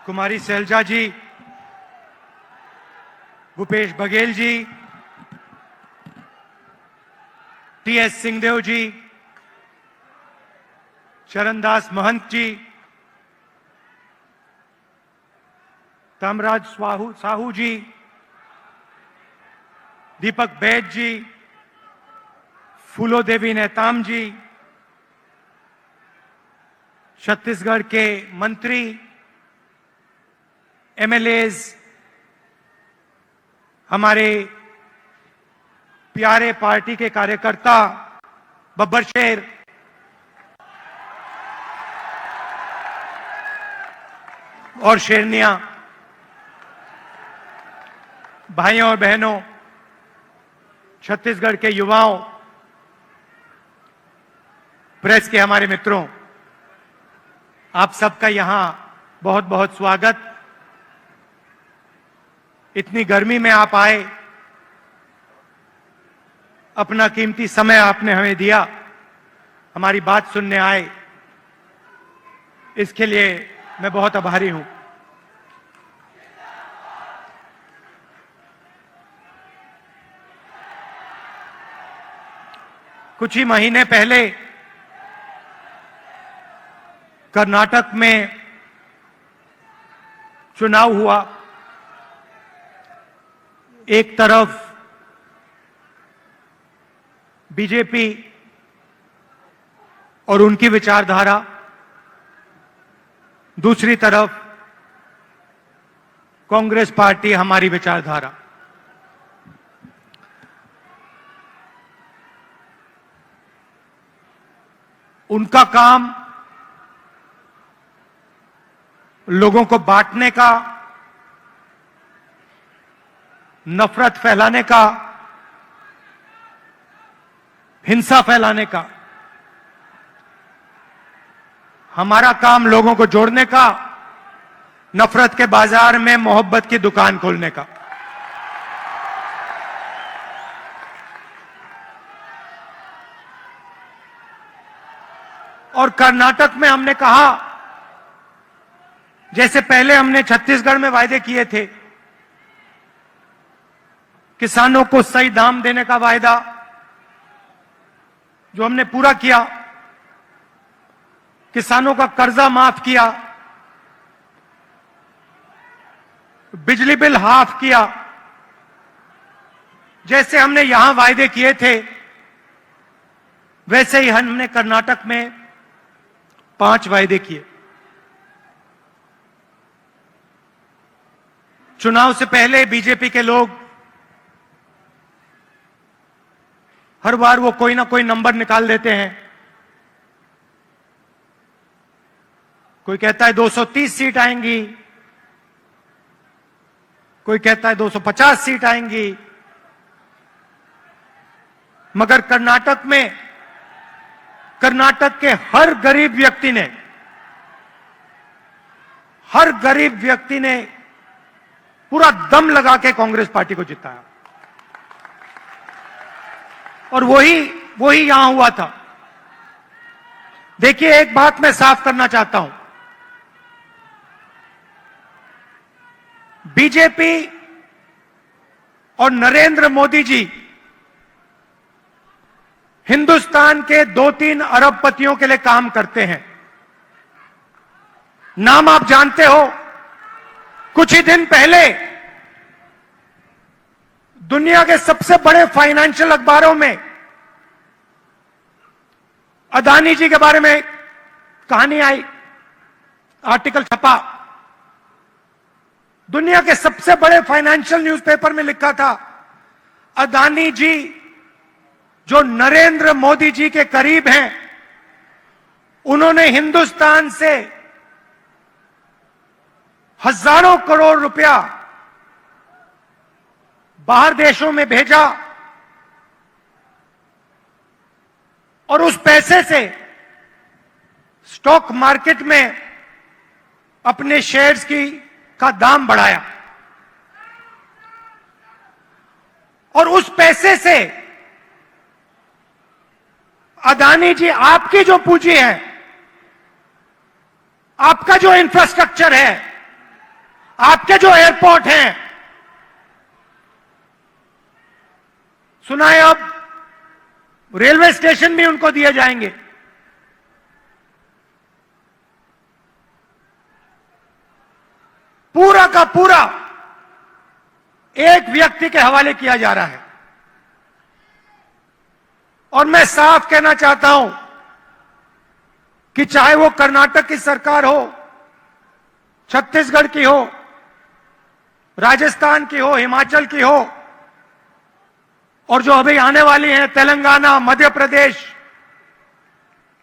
कुमारी सैलजा जी, Bhupesh Baghel ji, TS Singhdeo जी, चरणदास महंत जी, तामराज साहू जी, दीपक बैद जी, फूलो देवी नेताम जी, छत्तीसगढ़ के मंत्री, एमएलएज, हमारे प्यारे पार्टी के कार्यकर्ता, बब्बर शेर, और शेरनिया, भाइयों और बहनों, छत्तीसगढ़ के युवाओं, प्रेस के हमारे मित्रों, आप सबका यहां बहुत बहुत स्वागत। इतनी गर्मी में आप आए, अपना कीमती समय आपने हमें दिया, हमारी बात सुनने आए, इसके लिए मैं बहुत आभारी हूं। कुछ ही महीने पहले कर्नाटक में चुनाव हुआ। एक तरफ बीजेपी और उनकी विचारधारा, दूसरी तरफ कांग्रेस पार्टी, हमारी विचारधारा। उनका काम लोगों को बांटने का, नफरत फैलाने का, हिंसा फैलाने का। हमारा काम लोगों को जोड़ने का, नफरत के बाजार में मोहब्बत की दुकान खोलने का। और कर्नाटक में हमने कहा, जैसे पहले हमने छत्तीसगढ़ में वायदे किए थे, किसानों को सही दाम देने का वायदा जो हमने पूरा किया, किसानों का कर्जा माफ किया, बिजली बिल हाफ किया, जैसे हमने यहां वायदे किए थे, वैसे ही हमने कर्नाटक में 5 वायदे किए। चुनाव से पहले बीजेपी के लोग हर बार वो कोई ना कोई नंबर निकाल देते हैं। कोई कहता है 230 सीट आएंगी, कोई कहता है 250 सीट आएंगी, मगर कर्नाटक में, कर्नाटक के हर गरीब व्यक्ति ने पूरा दम लगा के कांग्रेस पार्टी को जिताया। और वही यहां हुआ था। देखिए, एक बात मैं साफ करना चाहता हूं, बीजेपी और नरेंद्र मोदी जी हिंदुस्तान के 2-3 अरबपतियों के लिए काम करते हैं। नाम आप जानते हो। कुछ ही दिन पहले दुनिया के सबसे बड़े फाइनेंशियल अखबारों में अदानी जी के बारे में कहानी आई, आर्टिकल छपा। दुनिया के सबसे बड़े फाइनेंशियल न्यूज़पेपर में लिखा था, अदानी जी जो नरेंद्र मोदी जी के करीब हैं, उन्होंने हिंदुस्तान से हजारों करोड़ रुपया बाहर देशों में भेजा और उस पैसे से स्टॉक मार्केट में अपने शेयर्स का दाम बढ़ाया और उस पैसे से अदानी जी, आपकी जो पूंजी है, आपका जो इंफ्रास्ट्रक्चर है, आपके जो एयरपोर्ट हैं, सुना है अब रेलवे स्टेशन भी उनको दिए जाएंगे। पूरा का पूरा एक व्यक्ति के हवाले किया जा रहा है। और मैं साफ कहना चाहता हूं कि चाहे वो कर्नाटक की सरकार हो, छत्तीसगढ़ की हो, राजस्थान की हो, हिमाचल की हो, और जो अभी आने वाली हैं तेलंगाना, मध्य प्रदेश,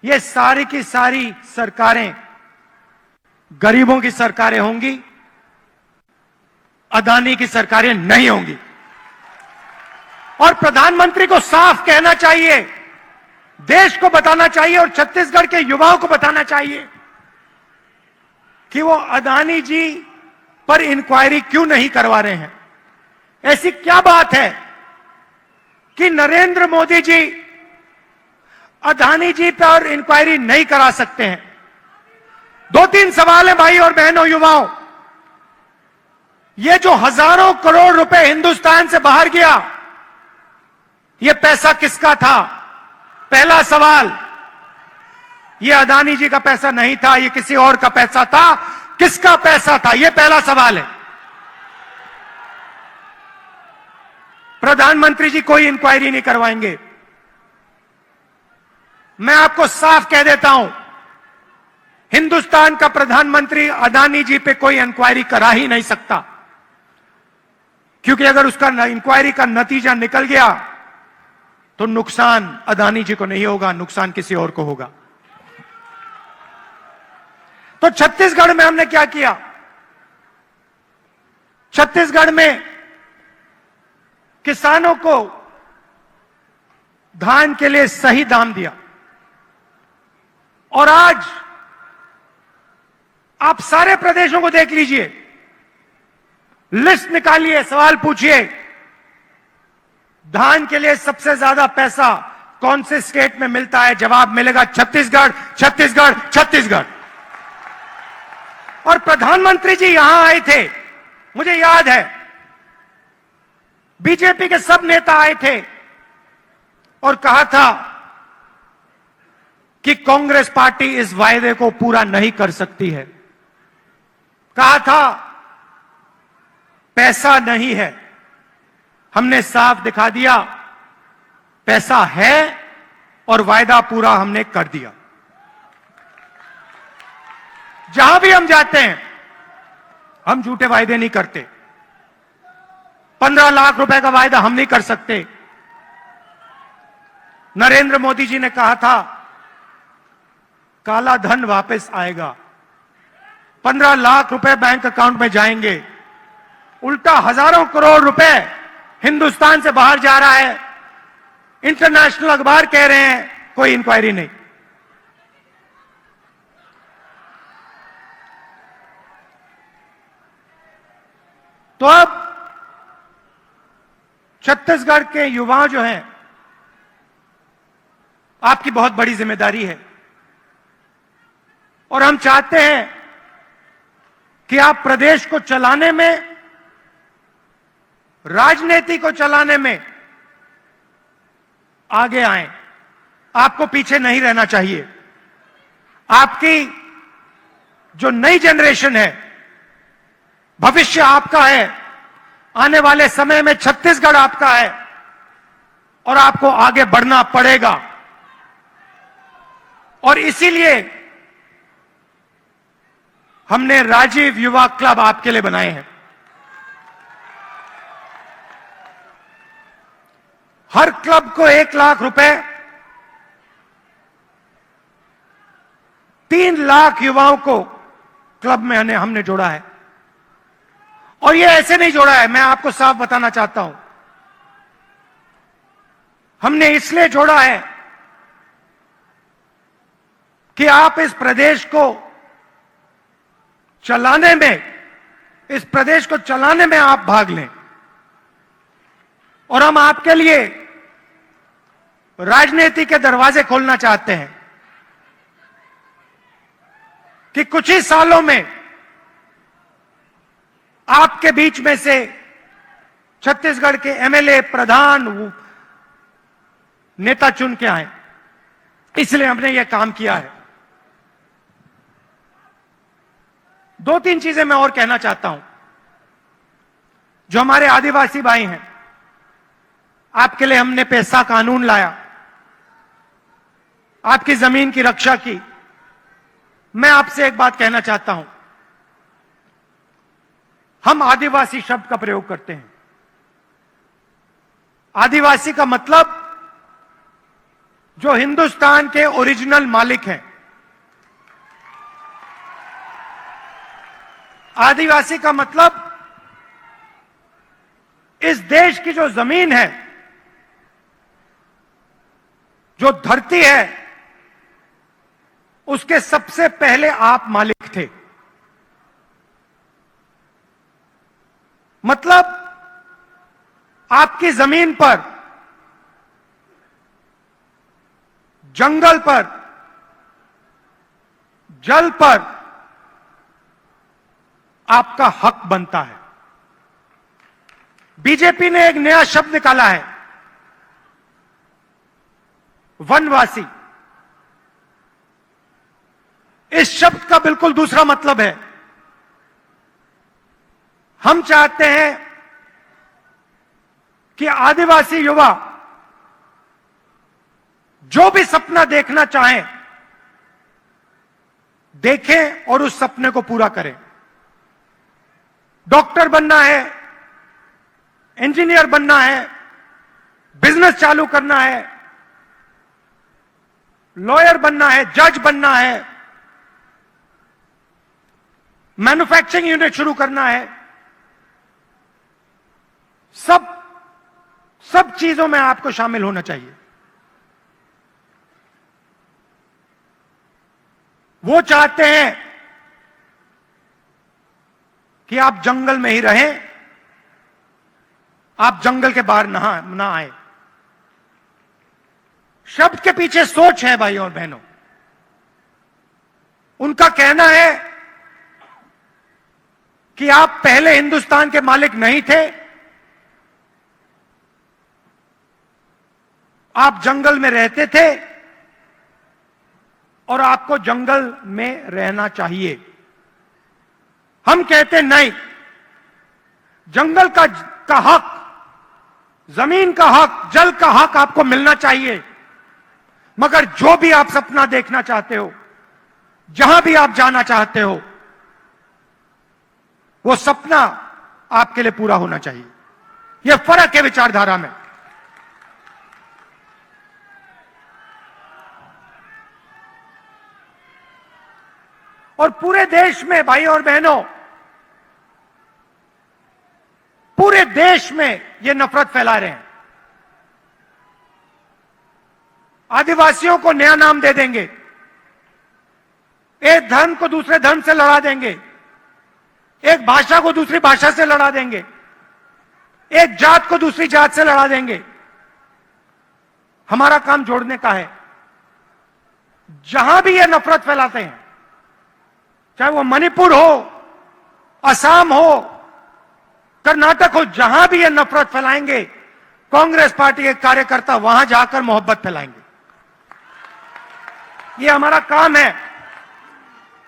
ये सारी की सारी सरकारें गरीबों की सरकारें होंगी, अदानी की सरकारें नहीं होंगी। और प्रधानमंत्री को साफ कहना चाहिए, देश को बताना चाहिए और छत्तीसगढ़ के युवाओं को बताना चाहिए कि वो अदानी जी पर इंक्वायरी क्यों नहीं करवा रहे हैं। ऐसी क्या बात है कि नरेंद्र मोदी जी अदानी जी पर इंक्वायरी नहीं करा सकते हैं? दो तीन सवाल है भाई और बहनों, युवाओं। ये जो हजारों करोड़ रुपए हिंदुस्तान से बाहर गया, ये पैसा किसका था? पहला सवाल, ये अदानी जी का पैसा नहीं था, ये किसी और का पैसा था। किसका पैसा था? ये पहला सवाल है। प्रधानमंत्री जी कोई इंक्वायरी नहीं करवाएंगे। मैं आपको साफ कह देता हूं, हिंदुस्तान का प्रधानमंत्री अदानी जी पे कोई इंक्वायरी करा ही नहीं सकता, क्योंकि अगर उसका इंक्वायरी का नतीजा निकल गया तो नुकसान अदानी जी को नहीं होगा, नुकसान किसी और को होगा। तो छत्तीसगढ़ में हमने क्या किया? छत्तीसगढ़ में किसानों को धान के लिए सही दाम दिया। और आज आप सारे प्रदेशों को देख लीजिए, लिस्ट निकालिए, सवाल पूछिए, धान के लिए सबसे ज्यादा पैसा कौन से स्टेट में मिलता है? जवाब मिलेगा छत्तीसगढ़, छत्तीसगढ़, छत्तीसगढ़। और प्रधानमंत्री जी यहां आए थे, मुझे याद है, बीजेपी के सब नेता आए थे और कहा था कि कांग्रेस पार्टी इस वायदे को पूरा नहीं कर सकती है। कहा था पैसा नहीं है। हमने साफ दिखा दिया, पैसा है और वायदा पूरा हमने कर दिया। जहां भी हम जाते हैं, हम झूठे वायदे नहीं करते। 15 लाख रुपए का वायदा हम नहीं कर सकते। नरेंद्र मोदी जी ने कहा था काला धन वापस आएगा, 15 लाख रुपए बैंक अकाउंट में जाएंगे। उल्टा हजारों करोड़ रुपए हिंदुस्तान से बाहर जा रहा है। इंटरनेशनल अखबार कह रहे हैं कोई इंक्वायरी नहीं। तो अब छत्तीसगढ़ के युवा जो हैं, आपकी बहुत बड़ी जिम्मेदारी है और हम चाहते हैं कि आप प्रदेश को चलाने में, राजनीति को चलाने में आगे आए। आपको पीछे नहीं रहना चाहिए। आपकी जो नई जनरेशन है, भविष्य आपका है। आने वाले समय में छत्तीसगढ़ आपका है और आपको आगे बढ़ना पड़ेगा। और इसीलिए हमने राजीव युवा क्लब आपके लिए बनाए हैं। हर क्लब को 1 लाख रुपए, 3 लाख युवाओं को क्लब में हमने जोड़ा है। और ये ऐसे नहीं जोड़ा है, मैं आपको साफ बताना चाहता हूं। हमने इसलिए जोड़ा है कि आप इस प्रदेश को चलाने में, इस प्रदेश को चलाने में आप भाग लें। और हम आपके लिए राजनीति के दरवाजे खोलना चाहते हैं कि कुछ ही सालों में आपके बीच में से छत्तीसगढ़ के एमएलए, प्रधान, नेता चुन के आए। इसलिए हमने यह काम किया है। दो तीन चीजें मैं और कहना चाहता हूं। जो हमारे आदिवासी भाई हैं, आपके लिए हमने पैसा कानून लाया, आपकी जमीन की रक्षा की। मैं आपसे एक बात कहना चाहता हूं। हम आदिवासी शब्द का प्रयोग करते हैं। आदिवासी का मतलब जो हिंदुस्तान के ओरिजिनल मालिक हैं। आदिवासी का मतलब इस देश की जो जमीन है, जो धरती है, उसके सबसे पहले आप मालिक थे। मतलब आपकी जमीन पर, जंगल पर, जल पर आपका हक बनता है। बीजेपी ने एक नया शब्द निकाला है, वनवासी। इस शब्द का बिल्कुल दूसरा मतलब है। हम चाहते हैं कि आदिवासी युवा जो भी सपना देखना चाहें, देखें और उस सपने को पूरा करें। डॉक्टर बनना है, इंजीनियर बनना है, बिजनेस चालू करना है, लॉयर बनना है, जज बनना है, मैन्युफैक्चरिंग यूनिट शुरू करना है, सब चीजों में आपको शामिल होना चाहिए। वो चाहते हैं कि आप जंगल में ही रहें, आप जंगल के बाहर ना आए। शब्द के पीछे सोच है भाई और बहनों। उनका कहना है कि आप पहले हिंदुस्तान के मालिक नहीं थे, आप जंगल में रहते थे और आपको जंगल में रहना चाहिए। हम कहते नहीं, जंगल का हक, जमीन का हक, जल का हक आपको मिलना चाहिए। मगर जो भी आप सपना देखना चाहते हो, जहां भी आप जाना चाहते हो, वो सपना आपके लिए पूरा होना चाहिए। यह फर्क है विचारधारा में। और पूरे देश में भाई और बहनों, पूरे देश में ये नफरत फैला रहे हैं। आदिवासियों को नया नाम दे देंगे, एक धर्म को दूसरे धर्म से लड़ा देंगे, एक भाषा को दूसरी भाषा से लड़ा देंगे, एक जात को दूसरी जात से लड़ा देंगे। हमारा काम जोड़ने का है। जहां भी ये नफरत फैलाते हैं, चाहे वो मणिपुर हो, असम हो, कर्नाटक हो, जहां भी ये नफरत फैलाएंगे, कांग्रेस पार्टी के कार्यकर्ता वहां जाकर मोहब्बत फैलाएंगे। ये हमारा काम है,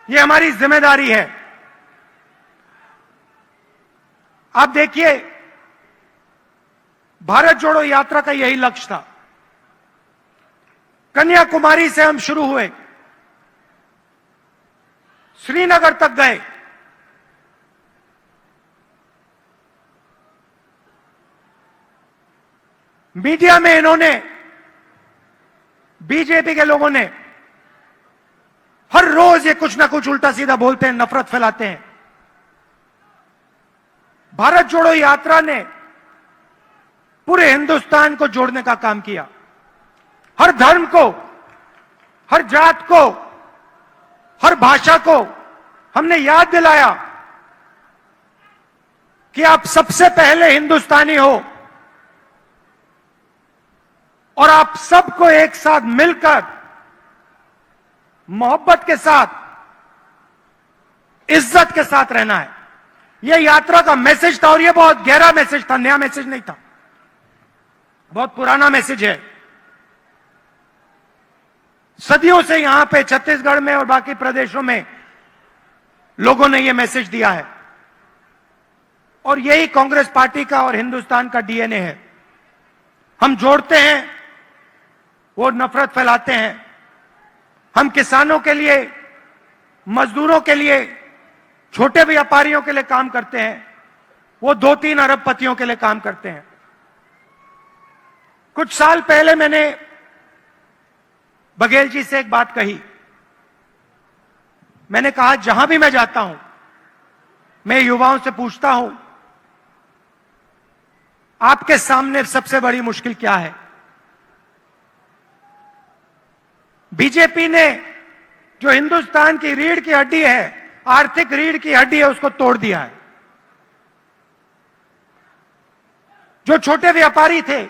ये हमारी जिम्मेदारी है। आप देखिए, भारत जोड़ो यात्रा का यही लक्ष्य था। कन्याकुमारी से हम शुरू हुए, श्रीनगर तक गए, मीडिया में इन्होंने, बीजेपी के लोगों ने हर रोज ये कुछ ना कुछ उल्टा सीधा बोलते हैं, नफरत फैलाते हैं। भारत जोड़ो यात्रा ने पूरे हिंदुस्तान को जोड़ने का काम किया। हर धर्म को, हर जात को, हर भाषा को हमने याद दिलाया कि आप सबसे पहले हिंदुस्तानी हो। और आप सबको एक साथ मिलकर मोहब्बत के साथ, इज्जत के साथ रहना है। यह यात्रा का मैसेज था और यह बहुत गहरा मैसेज था, नया मैसेज नहीं था, बहुत पुराना मैसेज है। सदियों से यहां पे छत्तीसगढ़ में और बाकी प्रदेशों में लोगों ने यह मैसेज दिया है और यही कांग्रेस पार्टी का और हिंदुस्तान का डीएनए है। हम जोड़ते हैं, वो नफरत फैलाते हैं। हम किसानों के लिए, मजदूरों के लिए, छोटे व्यापारियों के लिए काम करते हैं, वो 2-3 अरबपतियों के लिए काम करते हैं। कुछ साल पहले मैंने बघेल जी से एक बात कही। मैंने कहा, जहां भी मैं जाता हूं, मैं युवाओं से पूछता हूं, आपके सामने सबसे बड़ी मुश्किल क्या है? बीजेपी ने जो हिंदुस्तान की रीढ़ की हड्डी है, आर्थिक रीढ़ की हड्डी है, उसको तोड़ दिया है। जो छोटे व्यापारी थे,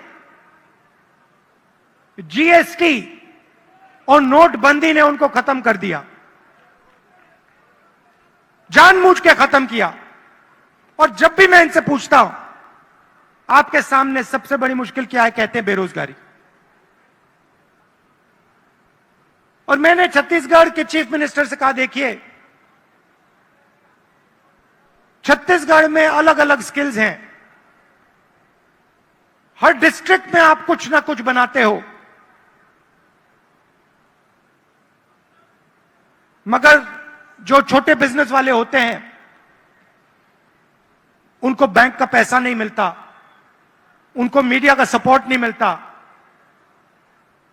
जीएसटी और नोटबंदी ने उनको खत्म कर दिया, जानबूझ के खत्म किया। और जब भी मैं इनसे पूछता हूं, आपके सामने सबसे बड़ी मुश्किल क्या है, कहते हैं बेरोजगारी। और मैंने छत्तीसगढ़ के चीफ मिनिस्टर से कहा, देखिए, छत्तीसगढ़ में अलग अलग स्किल्स हैं, हर डिस्ट्रिक्ट में आप कुछ ना कुछ बनाते हो, मगर जो छोटे बिजनेस वाले होते हैं उनको बैंक का पैसा नहीं मिलता, उनको मीडिया का सपोर्ट नहीं मिलता।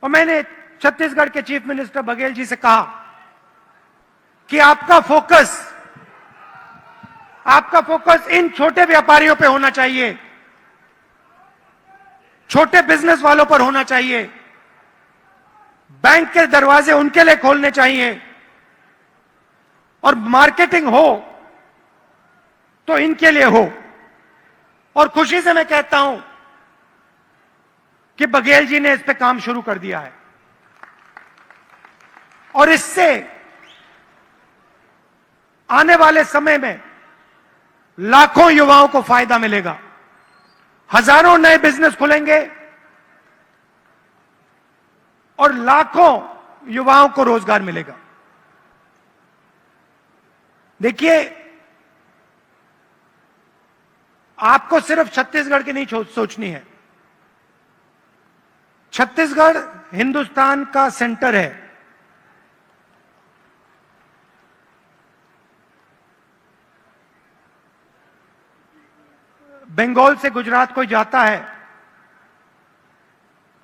और मैंने छत्तीसगढ़ के चीफ मिनिस्टर बघेल जी से कहा कि आपका फोकस इन छोटे व्यापारियों पे होना चाहिए, छोटे बिजनेस वालों पर होना चाहिए, बैंक के दरवाजे उनके लिए खोलने चाहिए, और मार्केटिंग हो तो इनके लिए हो। और खुशी से मैं कहता हूं कि बघेल जी ने इस पे काम शुरू कर दिया है और इससे आने वाले समय में लाखों युवाओं को फायदा मिलेगा, हजारों नए बिजनेस खुलेंगे और लाखों युवाओं को रोजगार मिलेगा। देखिए, आपको सिर्फ छत्तीसगढ़ की नहीं सोचनी है। छत्तीसगढ़ हिंदुस्तान का सेंटर है। बंगाल से गुजरात कोई जाता है,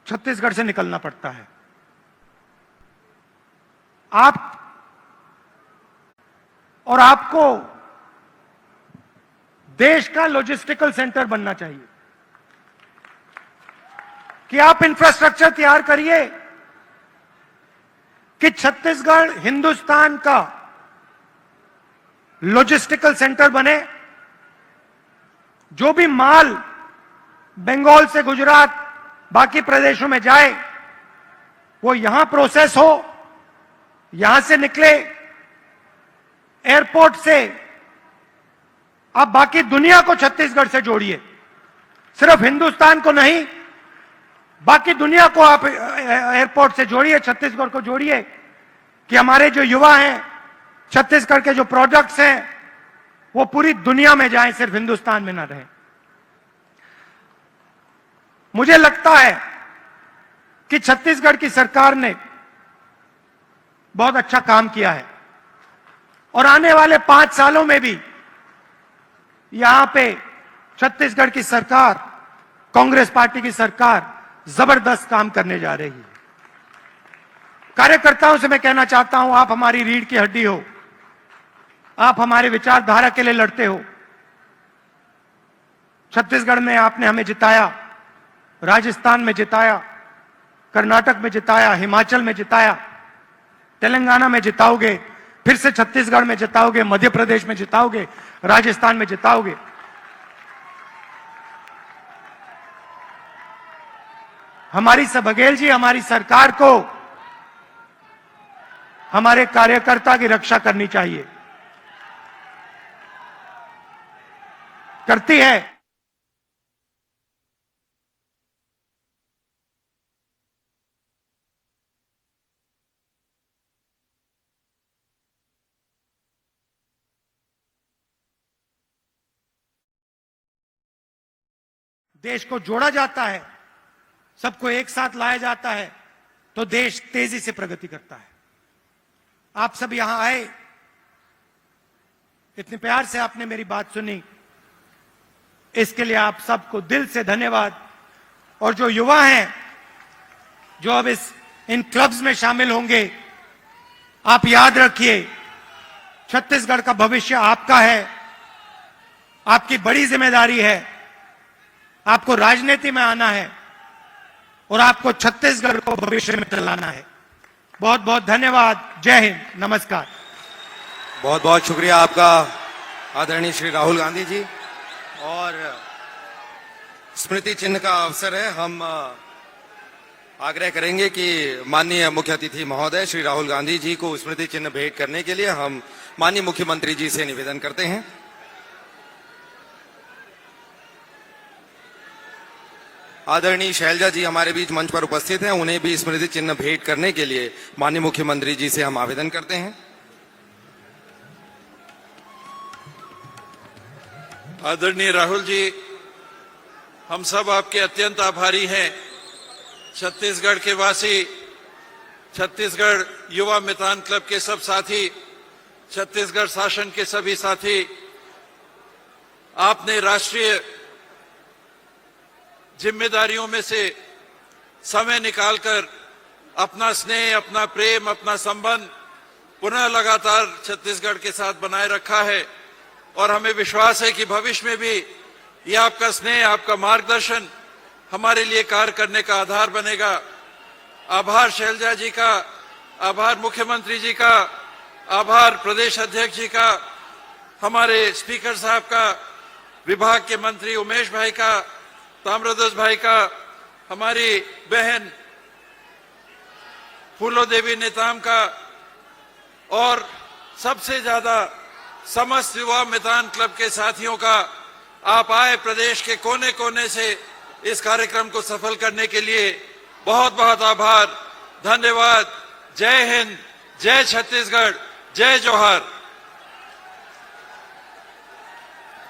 छत्तीसगढ़ से निकलना पड़ता है। आप और आपको देश का लॉजिस्टिकल सेंटर बनना चाहिए कि आप इंफ्रास्ट्रक्चर तैयार करिए कि छत्तीसगढ़ हिंदुस्तान का लॉजिस्टिकल सेंटर बने। जो भी माल बंगाल से गुजरात बाकी प्रदेशों में जाए, वो यहां प्रोसेस हो, यहां से निकले, एयरपोर्ट से आप बाकी दुनिया को छत्तीसगढ़ से जोड़िए। सिर्फ हिंदुस्तान को नहीं, बाकी दुनिया को आप एयरपोर्ट से जोड़िए, छत्तीसगढ़ को जोड़िए कि हमारे जो युवा हैं, छत्तीसगढ़ के जो प्रोडक्ट्स हैं, वो पूरी दुनिया में जाएं, सिर्फ हिंदुस्तान में ना रहें। मुझे लगता है कि छत्तीसगढ़ की सरकार ने बहुत अच्छा काम किया है और आने वाले 5 सालों में भी यहां पे छत्तीसगढ़ की सरकार, कांग्रेस पार्टी की सरकार जबरदस्त काम करने जा रही है। कार्यकर्ताओं से मैं कहना चाहता हूं, आप हमारी रीढ़ की हड्डी हो, आप हमारे विचारधारा के लिए लड़ते हो। छत्तीसगढ़ में आपने हमें जिताया, राजस्थान में जिताया, कर्नाटक में जिताया, हिमाचल में जिताया, तेलंगाना में जिताओगे, फिर से छत्तीसगढ़ में जिताओगे, मध्य प्रदेश में जिताओगे, राजस्थान में जिताओगे। हमारी बघेल जी हमारी सरकार को हमारे कार्यकर्ता की रक्षा करनी चाहिए, करती है। देश को जोड़ा जाता है, सबको एक साथ लाया जाता है, तो देश तेजी से प्रगति करता है। आप सब यहां आए, इतने प्यार से आपने मेरी बात सुनी, इसके लिए आप सबको दिल से धन्यवाद। और जो युवा हैं, जो अब इन क्लब्स में शामिल होंगे, आप याद रखिए, छत्तीसगढ़ का भविष्य आपका है, आपकी बड़ी जिम्मेदारी है। आपको राजनीति में आना है और आपको छत्तीसगढ़ को भविष्य में चलाना है। बहुत बहुत धन्यवाद। जय हिंद, नमस्कार। बहुत बहुत शुक्रिया आपका आदरणीय श्री राहुल गांधी जी। और स्मृति चिन्ह का अवसर है, हम आग्रह करेंगे कि माननीय मुख्य अतिथि महोदय श्री राहुल गांधी जी को स्मृति चिन्ह भेंट करने के लिए हम माननीय मुख्यमंत्री जी से निवेदन करते हैं। आदरणीय शैलजा जी हमारे बीच मंच पर उपस्थित हैं, उन्हें भी स्मृति चिन्ह भेंट करने के लिए माननीय मुख्यमंत्री जी से हम आवेदन करते हैं। आदरणीय राहुल जी, हम सब आपके अत्यंत आभारी हैं। छत्तीसगढ़ के वासी, छत्तीसगढ़ युवा मितान क्लब के सब साथी, छत्तीसगढ़ शासन के सभी साथी, आपने राष्ट्रीय जिम्मेदारियों में से समय निकालकर अपना स्नेह, अपना प्रेम, अपना संबंध पुनः लगातार छत्तीसगढ़ के साथ बनाए रखा है। और हमें विश्वास है कि भविष्य में भी ये आपका स्नेह, आपका मार्गदर्शन हमारे लिए कार्य करने का आधार बनेगा। आभार शैलजा जी का, आभार मुख्यमंत्री जी का, आभार प्रदेश अध्यक्ष जी का, हमारे स्पीकर साहब का, विभाग के मंत्री उमेश भाई का, ताम्रध्वज भाई का, हमारी बहन फूलो देवी नेताम का, और सबसे ज्यादा समस्त युवा मितान क्लब के साथियों का। आप आए प्रदेश के कोने कोने से इस कार्यक्रम को सफल करने के लिए, बहुत बहुत आभार, धन्यवाद। जय हिंद, जय छत्तीसगढ़, जय जोहार।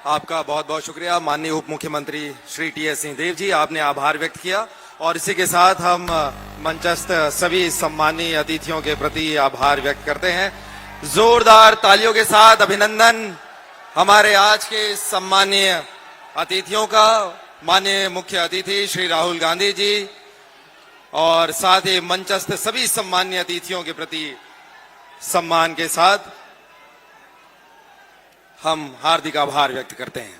आपका बहुत बहुत शुक्रिया माननीय उप मुख्यमंत्री श्री टी.एस. सिंहदेव जी, आपने आभार व्यक्त किया। और इसी के साथ हम मंचस्थ सभी सम्मानीय अतिथियों के प्रति आभार व्यक्त करते हैं। जोरदार तालियों के साथ अभिनंदन हमारे आज के सम्मानीय अतिथियों का, माननीय मुख्य अतिथि श्री राहुल गांधी जी, और साथ ही मंचस्थ सभी सम्मानीय अतिथियों के प्रति सम्मान के साथ हम हार्दिक आभार व्यक्त करते हैं।